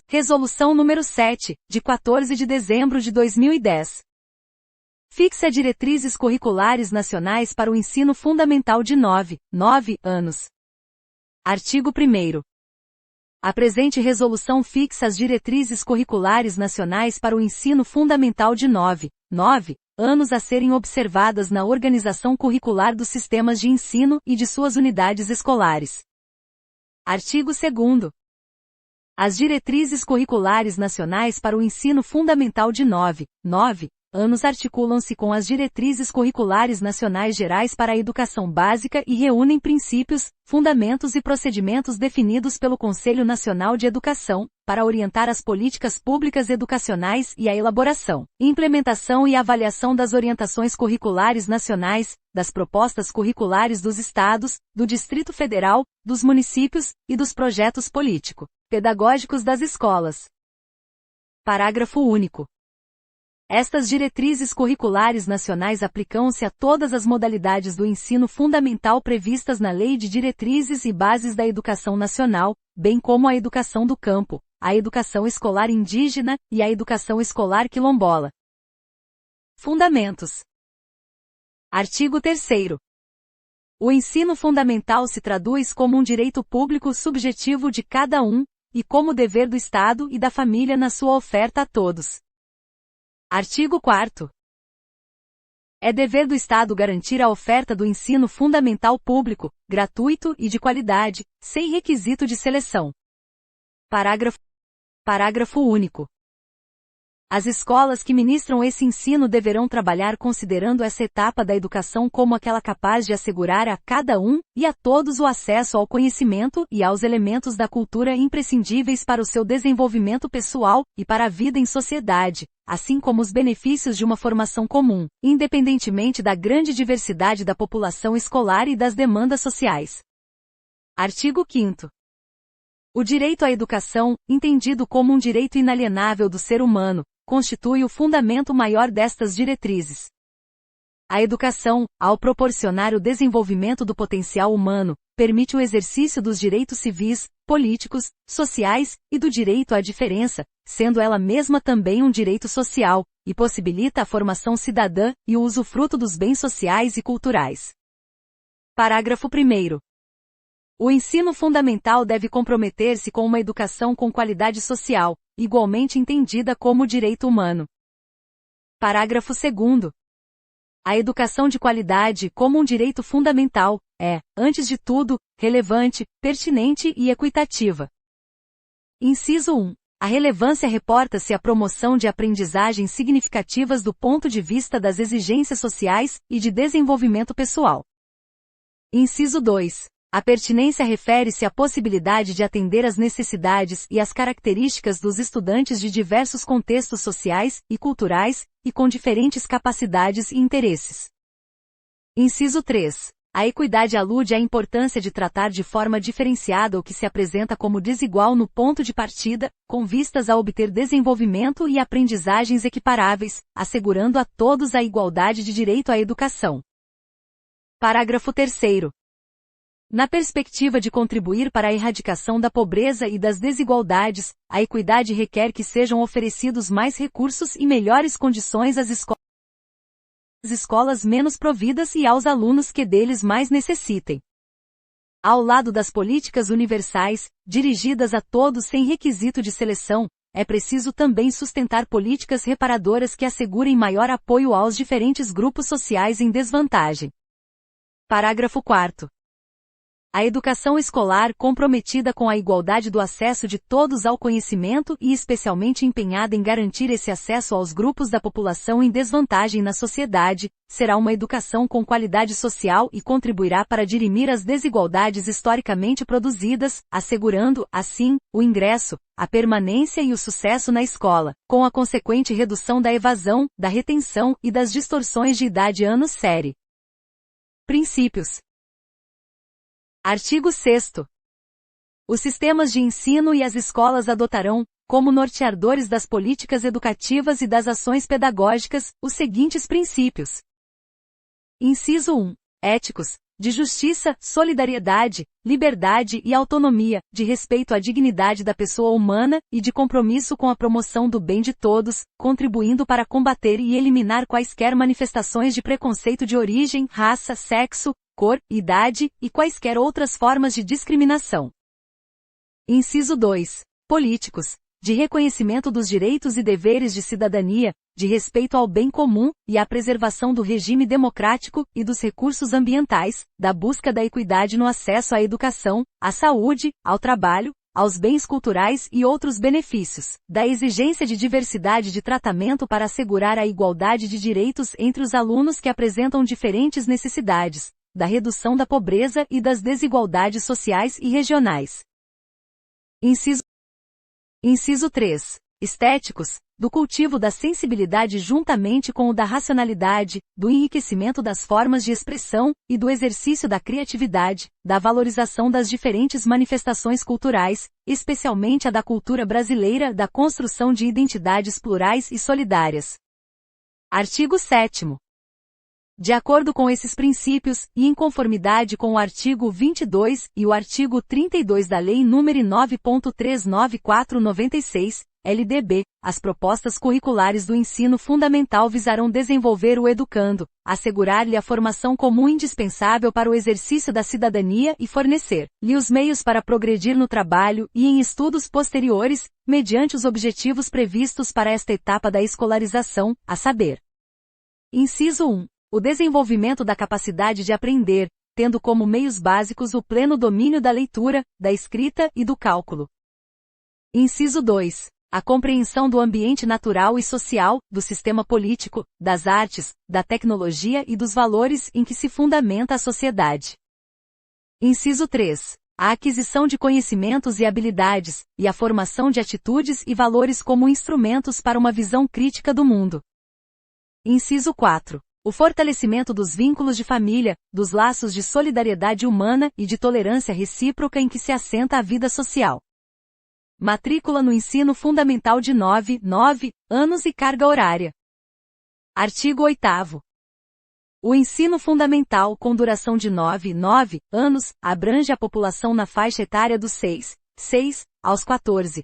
Resolução número 7, de 14 de dezembro de 2010. Fixa diretrizes curriculares nacionais para o ensino fundamental de 9 anos. Artigo 1º. A presente resolução fixa as diretrizes curriculares nacionais para o ensino fundamental de 9 anos a serem observadas na organização curricular dos sistemas de ensino e de suas unidades escolares. Artigo 2º. As diretrizes curriculares nacionais para o ensino fundamental de 9 anos articulam-se com as diretrizes curriculares nacionais gerais para a educação básica e reúnem princípios, fundamentos e procedimentos definidos pelo Conselho Nacional de Educação, para orientar as políticas públicas educacionais e a elaboração, implementação e avaliação das orientações curriculares nacionais, das propostas curriculares dos estados, do Distrito Federal, dos municípios e dos projetos político-pedagógicos das escolas. Parágrafo único. Estas diretrizes curriculares nacionais aplicam-se a todas as modalidades do ensino fundamental previstas na Lei de Diretrizes e Bases da Educação Nacional, bem como a educação do campo, a educação escolar indígena e a educação escolar quilombola. Fundamentos. Artigo 3º. O ensino fundamental se traduz como um direito público subjetivo de cada um, e como dever do Estado e da família na sua oferta a todos. Artigo 4º. É dever do Estado garantir a oferta do ensino fundamental público, gratuito e de qualidade, sem requisito de seleção. Parágrafo único. As escolas que ministram esse ensino deverão trabalhar considerando essa etapa da educação como aquela capaz de assegurar a cada um e a todos o acesso ao conhecimento e aos elementos da cultura imprescindíveis para o seu desenvolvimento pessoal e para a vida em sociedade, assim como os benefícios de uma formação comum, independentemente da grande diversidade da população escolar e das demandas sociais. Artigo 5º. O direito à educação, entendido como um direito inalienável do ser humano, constitui o fundamento maior destas diretrizes. A educação, ao proporcionar o desenvolvimento do potencial humano, permite o exercício dos direitos civis, políticos, sociais e do direito à diferença, sendo ela mesma também um direito social, e possibilita a formação cidadã e o usufruto dos bens sociais e culturais. Parágrafo 1º. O ensino fundamental deve comprometer-se com uma educação com qualidade social, igualmente entendida como direito humano. Parágrafo 2º. A educação de qualidade como um direito fundamental é, antes de tudo, relevante, pertinente e equitativa. Inciso 1. A relevância reporta-se à promoção de aprendizagens significativas do ponto de vista das exigências sociais e de desenvolvimento pessoal. Inciso 2. A pertinência refere-se à possibilidade de atender às necessidades e às características dos estudantes de diversos contextos sociais e culturais, e com diferentes capacidades e interesses. Inciso 3. A equidade alude à importância de tratar de forma diferenciada o que se apresenta como desigual no ponto de partida, com vistas a obter desenvolvimento e aprendizagens equiparáveis, assegurando a todos a igualdade de direito à educação. Parágrafo 3º. Na perspectiva de contribuir para a erradicação da pobreza e das desigualdades, a equidade requer que sejam oferecidos mais recursos e melhores condições às escolas menos providas e aos alunos que deles mais necessitem. Ao lado das políticas universais, dirigidas a todos sem requisito de seleção, é preciso também sustentar políticas reparadoras que assegurem maior apoio aos diferentes grupos sociais em desvantagem. Parágrafo 4º. A educação escolar comprometida com a igualdade do acesso de todos ao conhecimento e especialmente empenhada em garantir esse acesso aos grupos da população em desvantagem na sociedade, será uma educação com qualidade social e contribuirá para dirimir as desigualdades historicamente produzidas, assegurando, assim, o ingresso, a permanência e o sucesso na escola, com a consequente redução da evasão, da retenção e das distorções de idade ano-série. Princípios. Artigo 6º. Os sistemas de ensino e as escolas adotarão, como norteadores das políticas educativas e das ações pedagógicas, os seguintes princípios. Inciso 1. Éticos, de justiça, solidariedade, liberdade e autonomia, de respeito à dignidade da pessoa humana e de compromisso com a promoção do bem de todos, contribuindo para combater e eliminar quaisquer manifestações de preconceito de origem, raça, sexo, cor, idade e quaisquer outras formas de discriminação. Inciso 2. Políticos, de reconhecimento dos direitos e deveres de cidadania, de respeito ao bem comum e à preservação do regime democrático e dos recursos ambientais, da busca da equidade no acesso à educação, à saúde, ao trabalho, aos bens culturais e outros benefícios, da exigência de diversidade de tratamento para assegurar a igualdade de direitos entre os alunos que apresentam diferentes necessidades, da redução da pobreza e das desigualdades sociais e regionais. Inciso 3. Estéticos, do cultivo da sensibilidade juntamente com o da racionalidade, do enriquecimento das formas de expressão e do exercício da criatividade, da valorização das diferentes manifestações culturais, especialmente a da cultura brasileira, da construção de identidades plurais e solidárias. Artigo 7º. De acordo com esses princípios, e em conformidade com o artigo 22 e o artigo 32 da Lei nº 9.394/96, LDB, as propostas curriculares do ensino fundamental visarão desenvolver o educando, assegurar-lhe a formação comum indispensável para o exercício da cidadania e fornecer-lhe os meios para progredir no trabalho e em estudos posteriores, mediante os objetivos previstos para esta etapa da escolarização, a saber. Inciso 1. O desenvolvimento da capacidade de aprender, tendo como meios básicos o pleno domínio da leitura, da escrita e do cálculo. Inciso 2. A compreensão do ambiente natural e social, do sistema político, das artes, da tecnologia e dos valores em que se fundamenta a sociedade. Inciso 3. A aquisição de conhecimentos e habilidades, e a formação de atitudes e valores como instrumentos para uma visão crítica do mundo. Inciso 4. O fortalecimento dos vínculos de família, dos laços de solidariedade humana e de tolerância recíproca em que se assenta a vida social. Matrícula no ensino fundamental de 9 anos e carga horária. Artigo 8º. O ensino fundamental com duração de 9 anos abrange a população na faixa etária dos 6 aos 14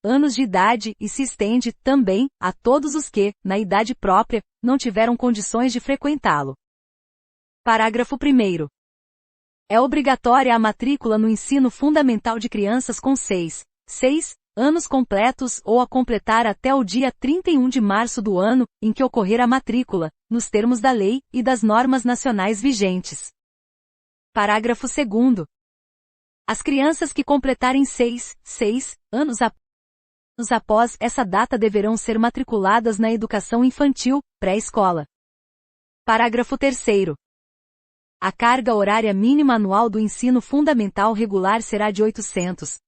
anos de idade e se estende, também, a todos os que, na idade própria, não tiveram condições de frequentá-lo. Parágrafo 1º. É obrigatória a matrícula no ensino fundamental de crianças com 6 anos completos ou a completar até o dia 31 de março do ano em que ocorrer a matrícula, nos termos da lei e das normas nacionais vigentes. Parágrafo 2º. As crianças que completarem 6 anos após essa data deverão ser matriculadas na educação infantil, pré-escola. Parágrafo 3º. A carga horária mínima anual do ensino fundamental regular será de 800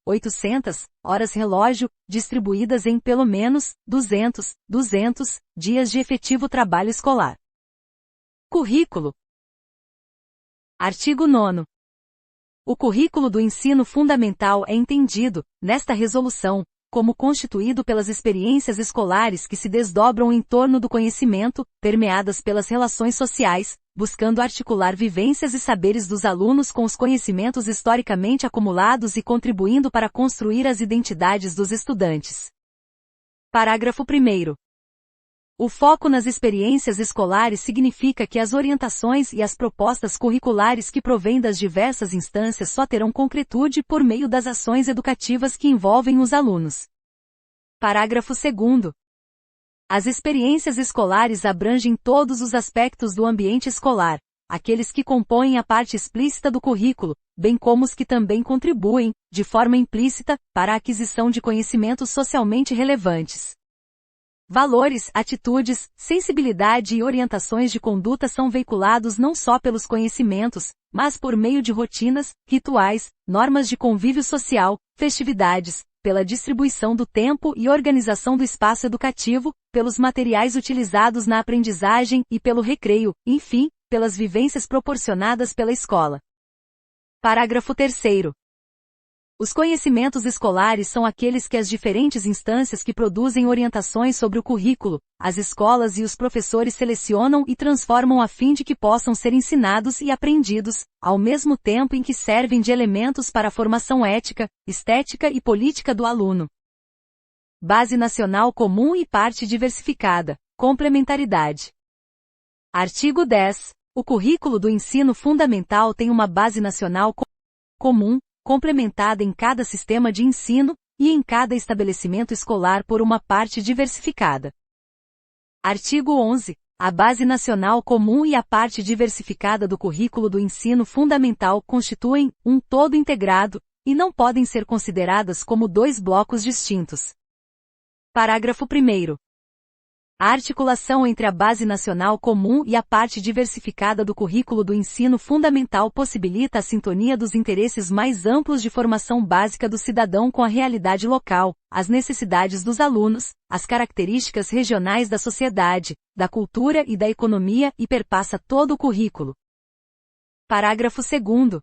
horas relógio, distribuídas em pelo menos 200 dias de efetivo trabalho escolar. Currículo. Artigo 9º. O currículo do ensino fundamental é entendido, nesta resolução, como constituído pelas experiências escolares que se desdobram em torno do conhecimento, permeadas pelas relações sociais, buscando articular vivências e saberes dos alunos com os conhecimentos historicamente acumulados e contribuindo para construir as identidades dos estudantes. Parágrafo 1º. O foco nas experiências escolares significa que as orientações e as propostas curriculares que provêm das diversas instâncias só terão concretude por meio das ações educativas que envolvem os alunos. Parágrafo 2º. As experiências escolares abrangem todos os aspectos do ambiente escolar, aqueles que compõem a parte explícita do currículo, bem como os que também contribuem, de forma implícita, para a aquisição de conhecimentos socialmente relevantes. Valores, atitudes, sensibilidade e orientações de conduta são veiculados não só pelos conhecimentos, mas por meio de rotinas, rituais, normas de convívio social, festividades, pela distribuição do tempo e organização do espaço educativo, pelos materiais utilizados na aprendizagem e pelo recreio, enfim, pelas vivências proporcionadas pela escola. Parágrafo 3º. Os conhecimentos escolares são aqueles que as diferentes instâncias que produzem orientações sobre o currículo, as escolas e os professores selecionam e transformam a fim de que possam ser ensinados e aprendidos, ao mesmo tempo em que servem de elementos para a formação ética, estética e política do aluno. Base nacional comum e parte diversificada. Complementaridade. Artigo 10. O currículo do ensino fundamental tem uma base nacional comum, complementada em cada sistema de ensino, e em cada estabelecimento escolar por uma parte diversificada. Artigo 11. A base nacional comum e a parte diversificada do currículo do ensino fundamental constituem um todo integrado, e não podem ser consideradas como dois blocos distintos. Parágrafo 1º. A articulação entre a base nacional comum e a parte diversificada do currículo do ensino fundamental possibilita a sintonia dos interesses mais amplos de formação básica do cidadão com a realidade local, as necessidades dos alunos, as características regionais da sociedade, da cultura e da economia e perpassa todo o currículo. Parágrafo 2º.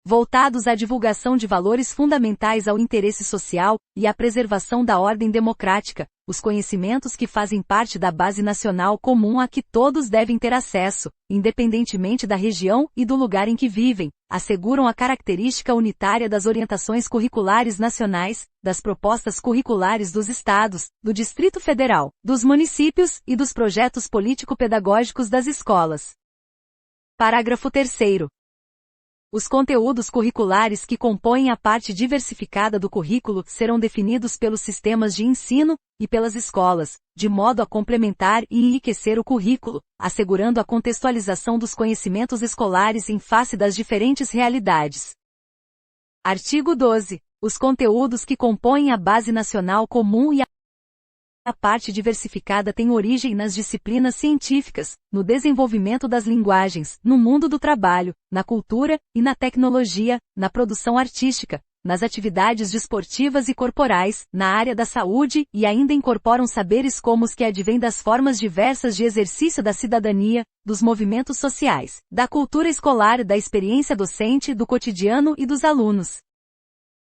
Voltados à divulgação de valores fundamentais ao interesse social e à preservação da ordem democrática, os conhecimentos que fazem parte da base nacional comum a que todos devem ter acesso, independentemente da região e do lugar em que vivem, asseguram a característica unitária das orientações curriculares nacionais, das propostas curriculares dos estados, do Distrito Federal, dos municípios e dos projetos político-pedagógicos das escolas. Parágrafo 3º. Os conteúdos curriculares que compõem a parte diversificada do currículo serão definidos pelos sistemas de ensino e pelas escolas, de modo a complementar e enriquecer o currículo, assegurando a contextualização dos conhecimentos escolares em face das diferentes realidades. Artigo 12. Os conteúdos que compõem a base nacional comum e a parte diversificada têm origem nas disciplinas científicas, no desenvolvimento das linguagens, no mundo do trabalho, na cultura e na tecnologia, na produção artística, nas atividades desportivas e corporais, na área da saúde e ainda incorporam saberes como os que advêm das formas diversas de exercício da cidadania, dos movimentos sociais, da cultura escolar, da experiência docente, do cotidiano e dos alunos.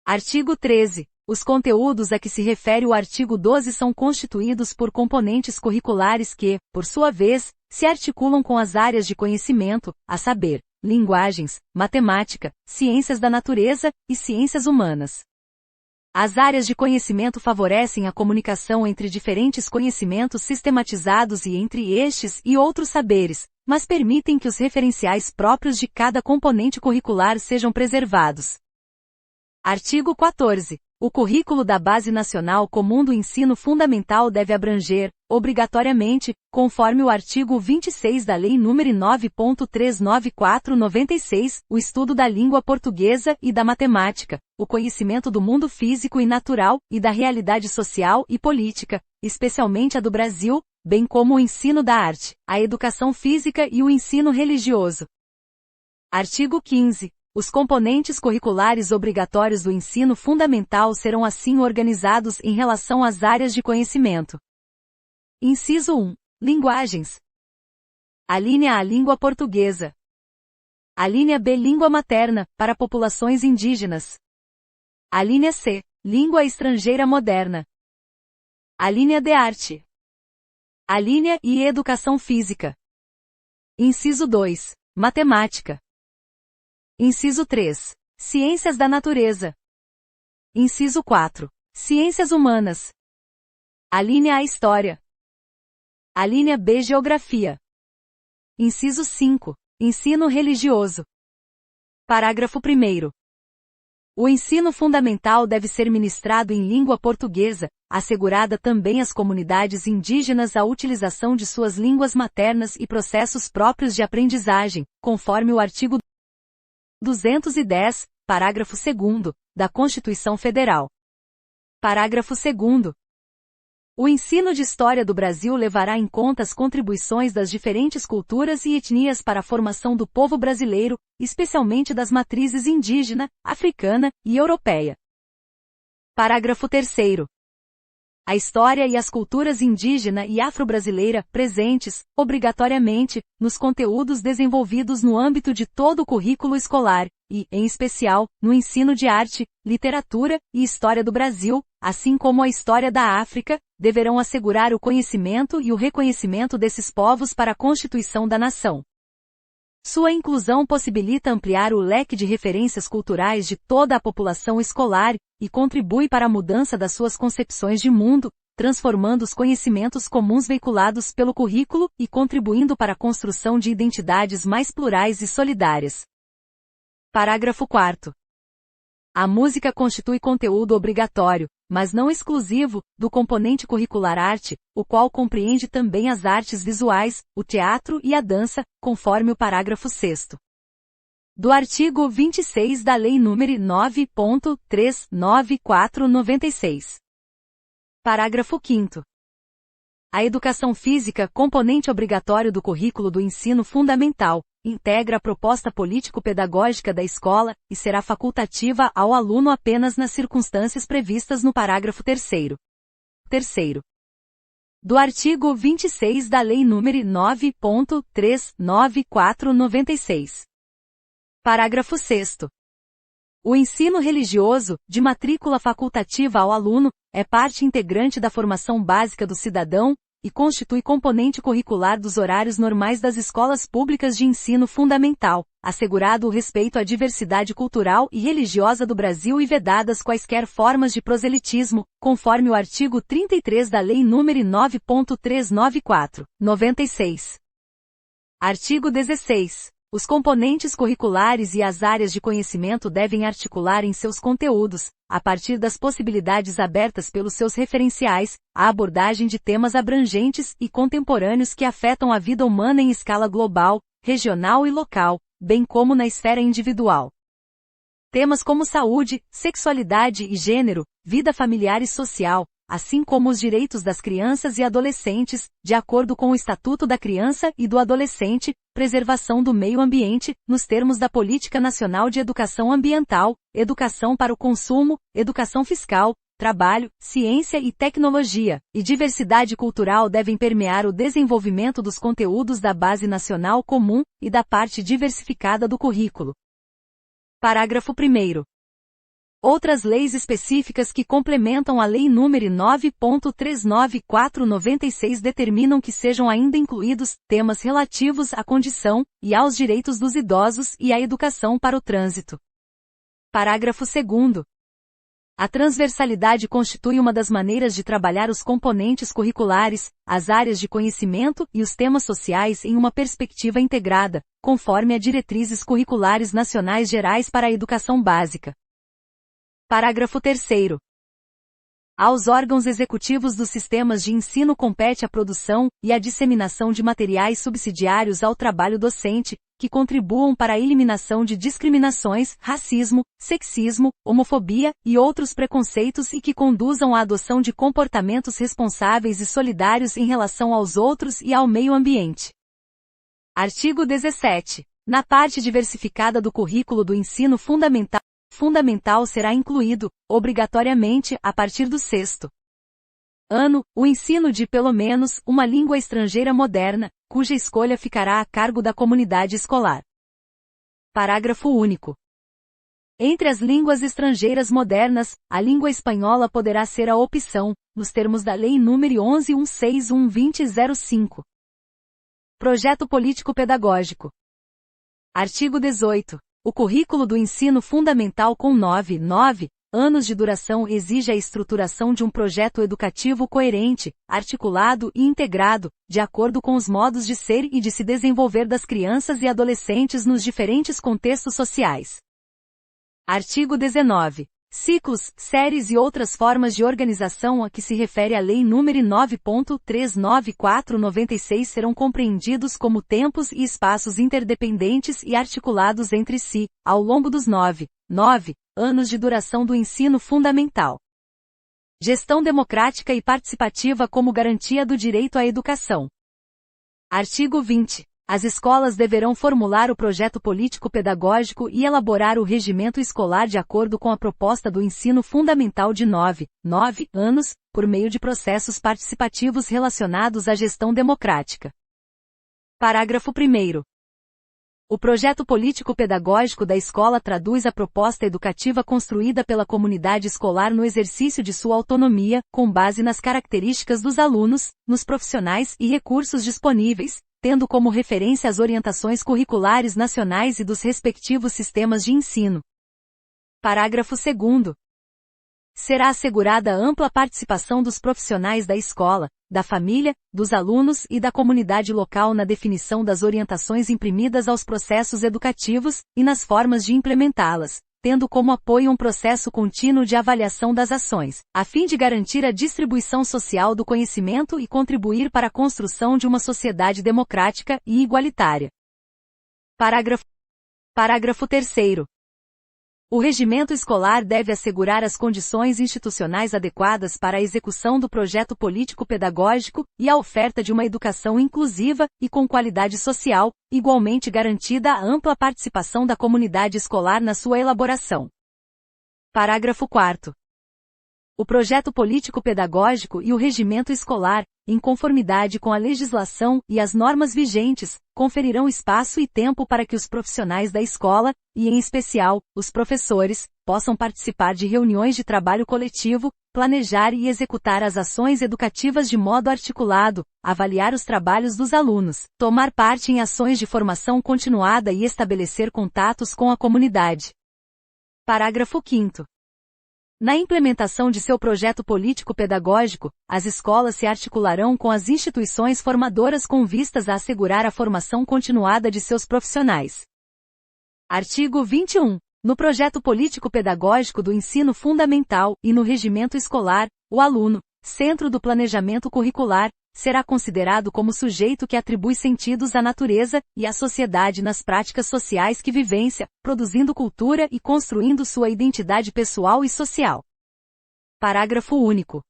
Artigo 13. Os conteúdos a que se refere o artigo 12 são constituídos por componentes curriculares que, por sua vez, se articulam com as áreas de conhecimento, a saber, linguagens, matemática, ciências da natureza e ciências humanas. As áreas de conhecimento favorecem a comunicação entre diferentes conhecimentos sistematizados e entre estes e outros saberes, mas permitem que os referenciais próprios de cada componente curricular sejam preservados. Artigo 14. O currículo da Base Nacional Comum do Ensino Fundamental deve abranger, obrigatoriamente, conforme o artigo 26 da Lei nº 9.394/96, o estudo da língua portuguesa e da matemática, o conhecimento do mundo físico e natural e da realidade social e política, especialmente a do Brasil, bem como o ensino da arte, a educação física e o ensino religioso. Artigo 15. Os componentes curriculares obrigatórios do ensino fundamental serão assim organizados em relação às áreas de conhecimento. Inciso 1. Linguagens. Alínea A. Língua portuguesa. Alínea B. Língua materna, para populações indígenas. Alínea C. Língua estrangeira moderna. Alínea D. Arte. Alínea E. Educação física. Inciso 2. Matemática. Inciso 3. Ciências da natureza. Inciso 4. Ciências humanas. Alínea A. História. Alínea B. Geografia. Inciso 5. Ensino religioso. Parágrafo 1º. O ensino fundamental deve ser ministrado em língua portuguesa, assegurada também às comunidades indígenas a utilização de suas línguas maternas e processos próprios de aprendizagem, conforme o artigo 210, parágrafo 2º, da Constituição Federal. Parágrafo 2º. O ensino de História do Brasil levará em conta as contribuições das diferentes culturas e etnias para a formação do povo brasileiro, especialmente das matrizes indígena, africana e europeia. Parágrafo 3º. A história e as culturas indígena e afro-brasileira presentes, obrigatoriamente, nos conteúdos desenvolvidos no âmbito de todo o currículo escolar, e, em especial, no ensino de arte, literatura e história do Brasil, assim como a história da África, deverão assegurar o conhecimento e o reconhecimento desses povos para a constituição da nação. Sua inclusão possibilita ampliar o leque de referências culturais de toda a população escolar e contribui para a mudança das suas concepções de mundo, transformando os conhecimentos comuns veiculados pelo currículo e contribuindo para a construção de identidades mais plurais e solidárias. Parágrafo 4º. A música constitui conteúdo obrigatório, mas não exclusivo, do componente curricular arte, o qual compreende também as artes visuais, o teatro e a dança, conforme o parágrafo 6º. Do artigo 26 da Lei nº 9.394/96. Parágrafo 5º. A educação física, componente obrigatório do currículo do ensino fundamental, integra a proposta político-pedagógica da escola e será facultativa ao aluno apenas nas circunstâncias previstas no parágrafo 3º. Do artigo 26 da Lei nº 9.394/96. Parágrafo 6º. O ensino religioso, de matrícula facultativa ao aluno, é parte integrante da formação básica do cidadão, e constitui componente curricular dos horários normais das escolas públicas de ensino fundamental, assegurado o respeito à diversidade cultural e religiosa do Brasil e vedadas quaisquer formas de proselitismo, conforme o artigo 33 da Lei nº 9.394/96. Artigo 16. Os componentes curriculares e as áreas de conhecimento devem articular em seus conteúdos, a partir das possibilidades abertas pelos seus referenciais, a abordagem de temas abrangentes e contemporâneos que afetam a vida humana em escala global, regional e local, bem como na esfera individual. Temas como saúde, sexualidade e gênero, vida familiar e social, assim como os direitos das crianças e adolescentes, de acordo com o Estatuto da Criança e do Adolescente, preservação do meio ambiente, nos termos da Política Nacional de Educação Ambiental, educação para o consumo, educação fiscal, trabalho, ciência e tecnologia, e diversidade cultural devem permear o desenvolvimento dos conteúdos da Base Nacional Comum e da parte diversificada do currículo. Parágrafo 1º. Outras leis específicas que complementam a Lei nº 9.394/96 determinam que sejam ainda incluídos temas relativos à condição e aos direitos dos idosos e à educação para o trânsito. Parágrafo 2º. A transversalidade constitui uma das maneiras de trabalhar os componentes curriculares, as áreas de conhecimento e os temas sociais em uma perspectiva integrada, conforme a Diretrizes Curriculares Nacionais Gerais para a Educação Básica. Parágrafo 3º. Aos órgãos executivos dos sistemas de ensino compete a produção e a disseminação de materiais subsidiários ao trabalho docente, que contribuam para a eliminação de discriminações, racismo, sexismo, homofobia e outros preconceitos e que conduzam à adoção de comportamentos responsáveis e solidários em relação aos outros e ao meio ambiente. Artigo 17. Na parte diversificada do currículo do ensino fundamental será incluído, obrigatoriamente, a partir do 6º ano, o ensino de pelo menos uma língua estrangeira moderna, cuja escolha ficará a cargo da comunidade escolar. Parágrafo único. Entre as línguas estrangeiras modernas, a língua espanhola poderá ser a opção, nos termos da Lei nº 11.161/2005. Projeto Político-Pedagógico. Artigo 18. O currículo do ensino fundamental com 9 anos de duração exige a estruturação de um projeto educativo coerente, articulado e integrado, de acordo com os modos de ser e de se desenvolver das crianças e adolescentes nos diferentes contextos sociais. Artigo 19. Ciclos, séries e outras formas de organização a que se refere a Lei nº 9.394/96 serão compreendidos como tempos e espaços interdependentes e articulados entre si, ao longo dos 9 anos de duração do ensino fundamental. Gestão democrática e participativa como garantia do direito à educação. Artigo 20. As escolas deverão formular o projeto político-pedagógico e elaborar o regimento escolar de acordo com a proposta do ensino fundamental de 9 anos, por meio de processos participativos relacionados à gestão democrática. Parágrafo 1º. O projeto político-pedagógico da escola traduz a proposta educativa construída pela comunidade escolar no exercício de sua autonomia, com base nas características dos alunos, nos profissionais e recursos disponíveis, tendo como referência as orientações curriculares nacionais e dos respectivos sistemas de ensino. Parágrafo 2º. Será assegurada ampla participação dos profissionais da escola, da família, dos alunos e da comunidade local na definição das orientações imprimidas aos processos educativos e nas formas de implementá-las, tendo como apoio um processo contínuo de avaliação das ações, a fim de garantir a distribuição social do conhecimento e contribuir para a construção de uma sociedade democrática e igualitária. Parágrafo 3º. O regimento escolar deve assegurar as condições institucionais adequadas para a execução do projeto político-pedagógico e a oferta de uma educação inclusiva e com qualidade social, igualmente garantida a ampla participação da comunidade escolar na sua elaboração. Parágrafo 4º. O projeto político-pedagógico e o regimento escolar, em conformidade com a legislação e as normas vigentes, conferirão espaço e tempo para que os profissionais da escola, e em especial, os professores, possam participar de reuniões de trabalho coletivo, planejar e executar as ações educativas de modo articulado, avaliar os trabalhos dos alunos, tomar parte em ações de formação continuada e estabelecer contatos com a comunidade. Parágrafo 5º. Na implementação de seu projeto político-pedagógico, as escolas se articularão com as instituições formadoras com vistas a assegurar a formação continuada de seus profissionais. Artigo 21. No projeto político-pedagógico do ensino fundamental e no regimento escolar, o aluno, centro do planejamento curricular, será considerado como sujeito que atribui sentidos à natureza e à sociedade nas práticas sociais que vivencia, produzindo cultura e construindo sua identidade pessoal e social. Parágrafo único.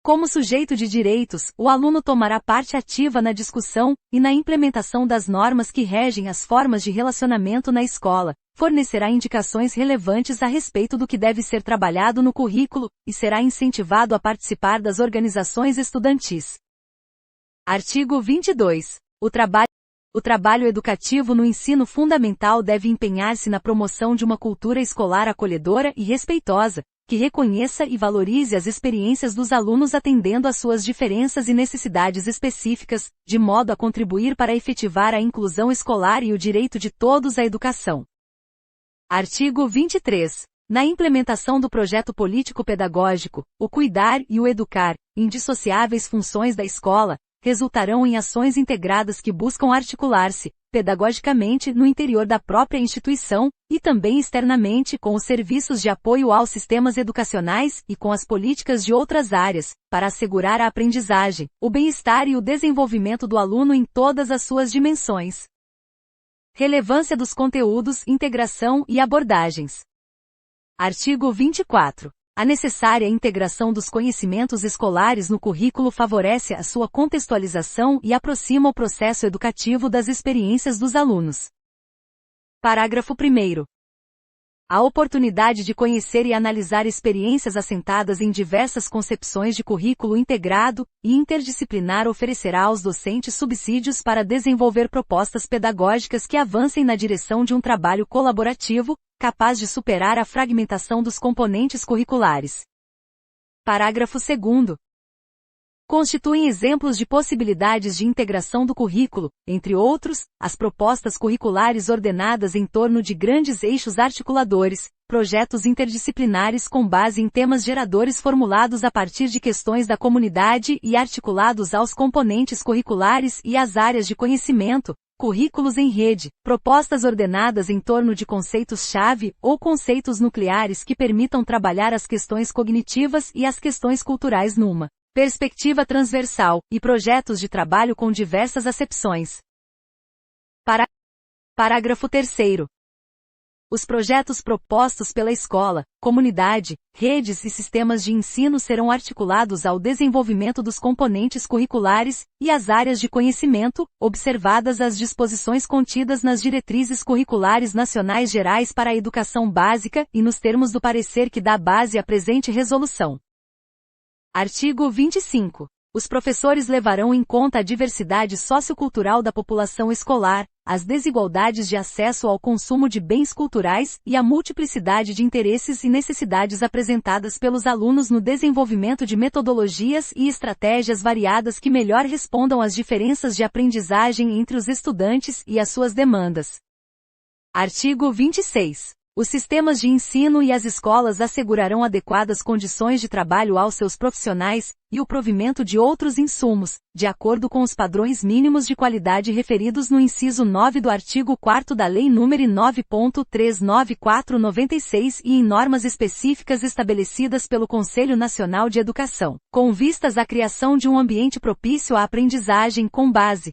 Como sujeito de direitos, o aluno tomará parte ativa na discussão e na implementação das normas que regem as formas de relacionamento na escola, fornecerá indicações relevantes a respeito do que deve ser trabalhado no currículo, e será incentivado a participar das organizações estudantis. Artigo 22. O trabalho educativo no ensino fundamental deve empenhar-se na promoção de uma cultura escolar acolhedora e respeitosa, que reconheça e valorize as experiências dos alunos atendendo às suas diferenças e necessidades específicas, de modo a contribuir para efetivar a inclusão escolar e o direito de todos à educação. Artigo 23. Na implementação do projeto político-pedagógico, o cuidar e o educar, indissociáveis funções da escola, resultarão em ações integradas que buscam articular-se, pedagogicamente, no interior da própria instituição, e também externamente com os serviços de apoio aos sistemas educacionais e com as políticas de outras áreas, para assegurar a aprendizagem, o bem-estar e o desenvolvimento do aluno em todas as suas dimensões. Relevância dos conteúdos, integração e abordagens. Artigo 24. A necessária integração dos conhecimentos escolares no currículo favorece a sua contextualização e aproxima o processo educativo das experiências dos alunos. Parágrafo 1º. A oportunidade de conhecer e analisar experiências assentadas em diversas concepções de currículo integrado e interdisciplinar oferecerá aos docentes subsídios para desenvolver propostas pedagógicas que avancem na direção de um trabalho colaborativo, capaz de superar a fragmentação dos componentes curriculares. Parágrafo 2º. Constituem exemplos de possibilidades de integração do currículo, entre outros, as propostas curriculares ordenadas em torno de grandes eixos articuladores, projetos interdisciplinares com base em temas geradores formulados a partir de questões da comunidade e articulados aos componentes curriculares e às áreas de conhecimento, currículos em rede, propostas ordenadas em torno de conceitos-chave ou conceitos nucleares que permitam trabalhar as questões cognitivas e as questões culturais numa perspectiva transversal, e projetos de trabalho com diversas acepções. Parágrafo 3º. Os projetos propostos pela escola, comunidade, redes e sistemas de ensino serão articulados ao desenvolvimento dos componentes curriculares e as áreas de conhecimento, observadas as disposições contidas nas diretrizes curriculares nacionais gerais para a educação básica e nos termos do parecer que dá base à presente resolução. Artigo 25. Os professores levarão em conta a diversidade sociocultural da população escolar, as desigualdades de acesso ao consumo de bens culturais e a multiplicidade de interesses e necessidades apresentadas pelos alunos no desenvolvimento de metodologias e estratégias variadas que melhor respondam às diferenças de aprendizagem entre os estudantes e às suas demandas. Artigo 26. Os sistemas de ensino e as escolas assegurarão adequadas condições de trabalho aos seus profissionais, e o provimento de outros insumos, de acordo com os padrões mínimos de qualidade referidos no inciso 9 do artigo 4º da Lei nº 9.394/96 e em normas específicas estabelecidas pelo Conselho Nacional de Educação, com vistas à criação de um ambiente propício à aprendizagem com base.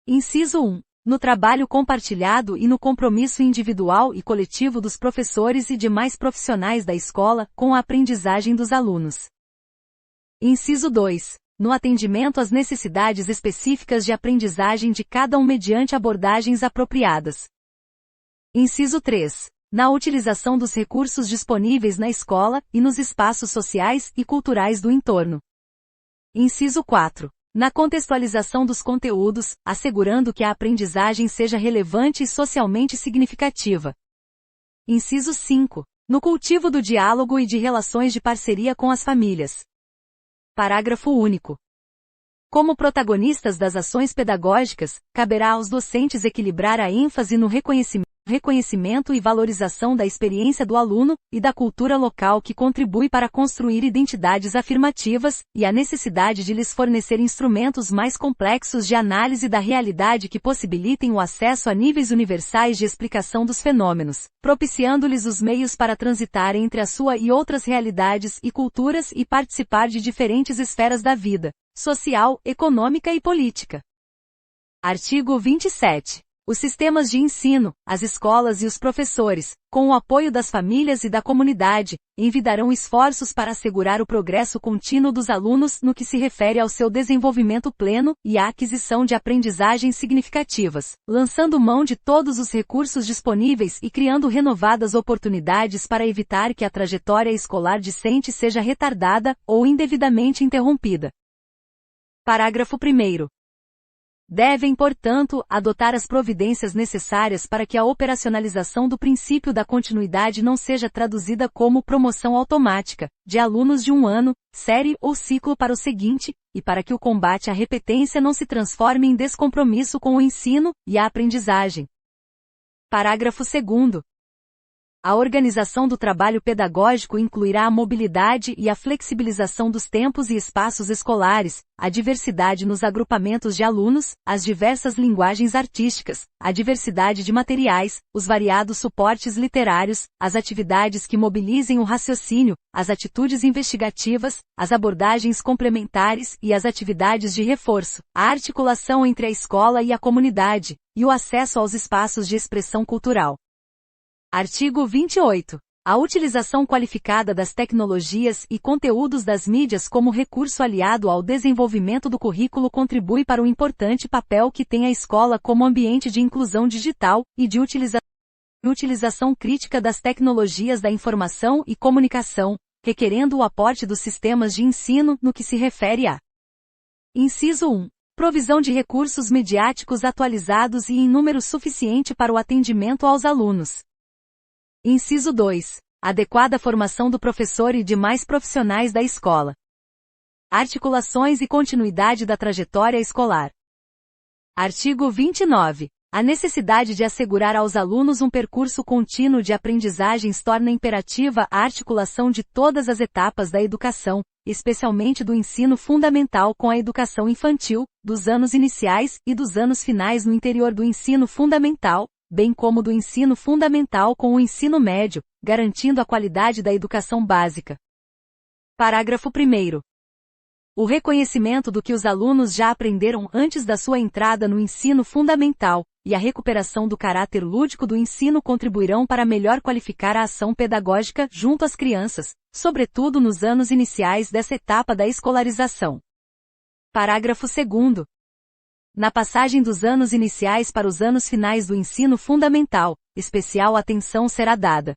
Inciso 1. No trabalho compartilhado e no compromisso individual e coletivo dos professores e demais profissionais da escola com a aprendizagem dos alunos. Inciso 2. No atendimento às necessidades específicas de aprendizagem de cada um mediante abordagens apropriadas. Inciso 3. Na utilização dos recursos disponíveis na escola e nos espaços sociais e culturais do entorno. Inciso 4. Na contextualização dos conteúdos, assegurando que a aprendizagem seja relevante e socialmente significativa. Inciso 5. No cultivo do diálogo e de relações de parceria com as famílias. Parágrafo único. Como protagonistas das ações pedagógicas, caberá aos docentes equilibrar a ênfase no reconhecimento e valorização da experiência do aluno e da cultura local que contribui para construir identidades afirmativas, e a necessidade de lhes fornecer instrumentos mais complexos de análise da realidade que possibilitem o acesso a níveis universais de explicação dos fenômenos, propiciando-lhes os meios para transitar entre a sua e outras realidades e culturas e participar de diferentes esferas da vida social, econômica e política. Artigo 27. Os sistemas de ensino, as escolas e os professores, com o apoio das famílias e da comunidade, envidarão esforços para assegurar o progresso contínuo dos alunos no que se refere ao seu desenvolvimento pleno e à aquisição de aprendizagens significativas, lançando mão de todos os recursos disponíveis e criando renovadas oportunidades para evitar que a trajetória escolar discente seja retardada ou indevidamente interrompida. Parágrafo 1º. Devem, portanto, adotar as providências necessárias para que a operacionalização do princípio da continuidade não seja traduzida como promoção automática, de alunos de um ano, série ou ciclo para o seguinte, e para que o combate à repetência não se transforme em descompromisso com o ensino e a aprendizagem. Parágrafo 2º. A organização do trabalho pedagógico incluirá a mobilidade e a flexibilização dos tempos e espaços escolares, a diversidade nos agrupamentos de alunos, as diversas linguagens artísticas, a diversidade de materiais, os variados suportes literários, as atividades que mobilizem o raciocínio, as atitudes investigativas, as abordagens complementares e as atividades de reforço, a articulação entre a escola e a comunidade, e o acesso aos espaços de expressão cultural. Artigo 28. A utilização qualificada das tecnologias e conteúdos das mídias como recurso aliado ao desenvolvimento do currículo contribui para o importante papel que tem a escola como ambiente de inclusão digital e de utilização crítica das tecnologias da informação e comunicação, requerendo o aporte dos sistemas de ensino no que se refere a: Inciso 1. Provisão de recursos mediáticos atualizados e em número suficiente para o atendimento aos alunos. Inciso 2. Adequada formação do professor e demais profissionais da escola. Articulações e continuidade da trajetória escolar. Artigo 29. A necessidade de assegurar aos alunos um percurso contínuo de aprendizagens torna imperativa a articulação de todas as etapas da educação, especialmente do ensino fundamental com a educação infantil, dos anos iniciais e dos anos finais no interior do ensino fundamental, bem como do ensino fundamental com o ensino médio, garantindo a qualidade da educação básica. Parágrafo 1º. O reconhecimento do que os alunos já aprenderam antes da sua entrada no ensino fundamental, e a recuperação do caráter lúdico do ensino contribuirão para melhor qualificar a ação pedagógica junto às crianças, sobretudo nos anos iniciais dessa etapa da escolarização. Parágrafo 2º. Na passagem dos anos iniciais para os anos finais do ensino fundamental, especial atenção será dada.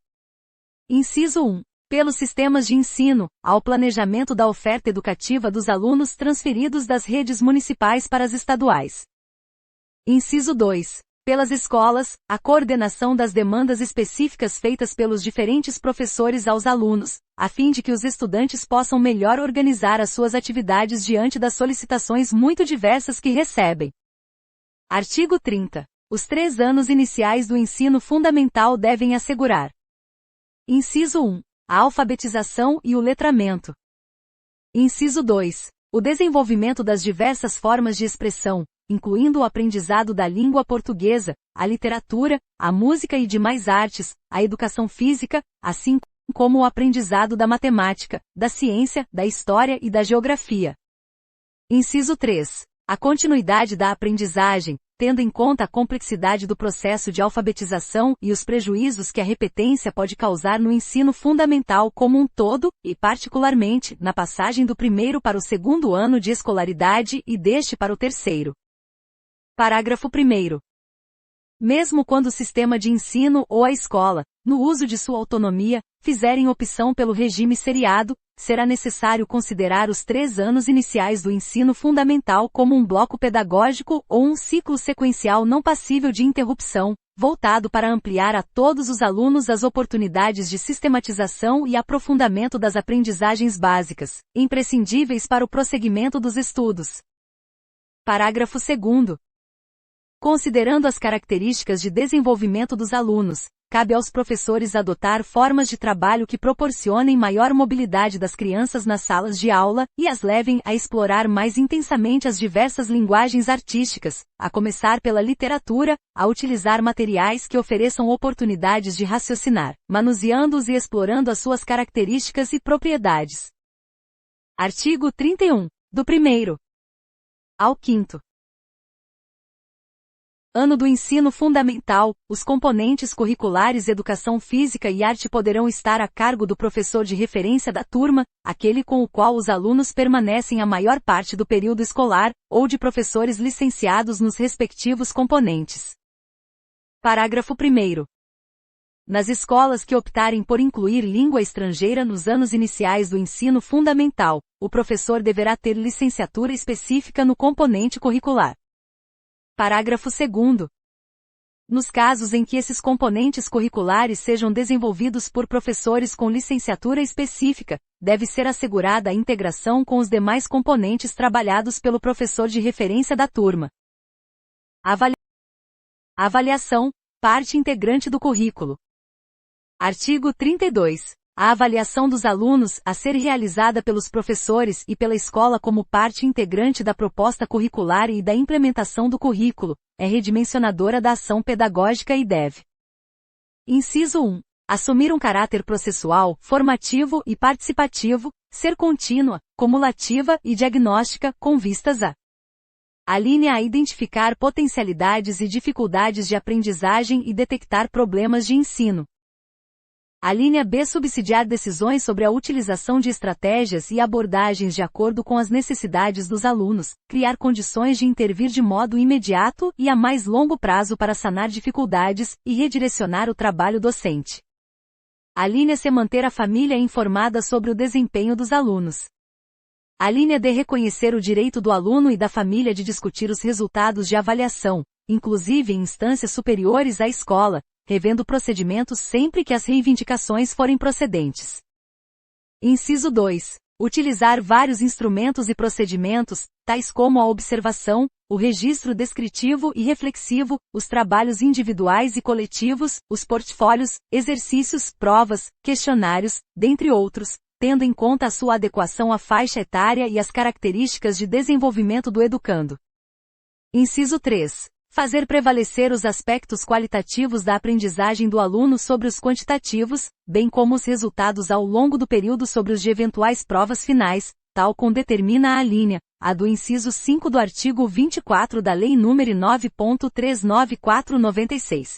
Inciso 1. pelos sistemas de ensino, ao planejamento da oferta educativa dos alunos transferidos das redes municipais para as estaduais. Inciso 2. Pelas escolas, a coordenação das demandas específicas feitas pelos diferentes professores aos alunos, a fim de que os estudantes possam melhor organizar as suas atividades diante das solicitações muito diversas que recebem. Artigo 30. Os 3 anos iniciais do ensino fundamental devem assegurar. Inciso 1. A alfabetização e o letramento. Inciso 2. O desenvolvimento das diversas formas de expressão, incluindo o aprendizado da língua portuguesa, a literatura, a música e demais artes, a educação física, assim como o aprendizado da matemática, da ciência, da história e da geografia. Inciso 3. A continuidade da aprendizagem, tendo em conta a complexidade do processo de alfabetização e os prejuízos que a repetência pode causar no ensino fundamental como um todo, e particularmente, na passagem do primeiro para o segundo ano de escolaridade e deste para o terceiro. Parágrafo 1º. Mesmo quando o sistema de ensino ou a escola, no uso de sua autonomia, fizerem opção pelo regime seriado, será necessário considerar os 3 anos iniciais do ensino fundamental como um bloco pedagógico ou um ciclo sequencial não passível de interrupção, voltado para ampliar a todos os alunos as oportunidades de sistematização e aprofundamento das aprendizagens básicas, imprescindíveis para o prosseguimento dos estudos. Parágrafo 2º. Considerando as características de desenvolvimento dos alunos, cabe aos professores adotar formas de trabalho que proporcionem maior mobilidade das crianças nas salas de aula e as levem a explorar mais intensamente as diversas linguagens artísticas, a começar pela literatura, a utilizar materiais que ofereçam oportunidades de raciocinar, manuseando-os e explorando as suas características e propriedades. Artigo 31. Do 1º ao 5º ano do ensino fundamental, os componentes curriculares Educação Física e Arte poderão estar a cargo do professor de referência da turma, aquele com o qual os alunos permanecem a maior parte do período escolar, ou de professores licenciados nos respectivos componentes. Parágrafo 1º. Nas escolas que optarem por incluir língua estrangeira nos anos iniciais do ensino fundamental, o professor deverá ter licenciatura específica no componente curricular. Parágrafo 2º. Nos casos em que esses componentes curriculares sejam desenvolvidos por professores com licenciatura específica, deve ser assegurada a integração com os demais componentes trabalhados pelo professor de referência da turma. Avaliação, parte integrante do currículo. Artigo 32. A avaliação dos alunos, a ser realizada pelos professores e pela escola como parte integrante da proposta curricular e da implementação do currículo, é redimensionadora da ação pedagógica e deve. Inciso 1. Assumir um caráter processual, formativo e participativo, ser contínua, cumulativa e diagnóstica, com vistas a linha a identificar potencialidades e dificuldades de aprendizagem e detectar problemas de ensino. A linha B subsidiar decisões sobre a utilização de estratégias e abordagens de acordo com as necessidades dos alunos, criar condições de intervir de modo imediato e a mais longo prazo para sanar dificuldades e redirecionar o trabalho docente. A linha C manter a família informada sobre o desempenho dos alunos. A linha D reconhecer o direito do aluno e da família de discutir os resultados de avaliação, inclusive em instâncias superiores à escola, revendo procedimentos sempre que as reivindicações forem procedentes. Inciso 2. Utilizar vários instrumentos e procedimentos, tais como a observação, o registro descritivo e reflexivo, os trabalhos individuais e coletivos, os portfólios, exercícios, provas, questionários, dentre outros, tendo em conta a sua adequação à faixa etária e às características de desenvolvimento do educando. Inciso 3. Fazer prevalecer os aspectos qualitativos da aprendizagem do aluno sobre os quantitativos, bem como os resultados ao longo do período sobre os de eventuais provas finais, tal como determina a linha, a do inciso 5 do artigo 24 da Lei nº 9.394/96.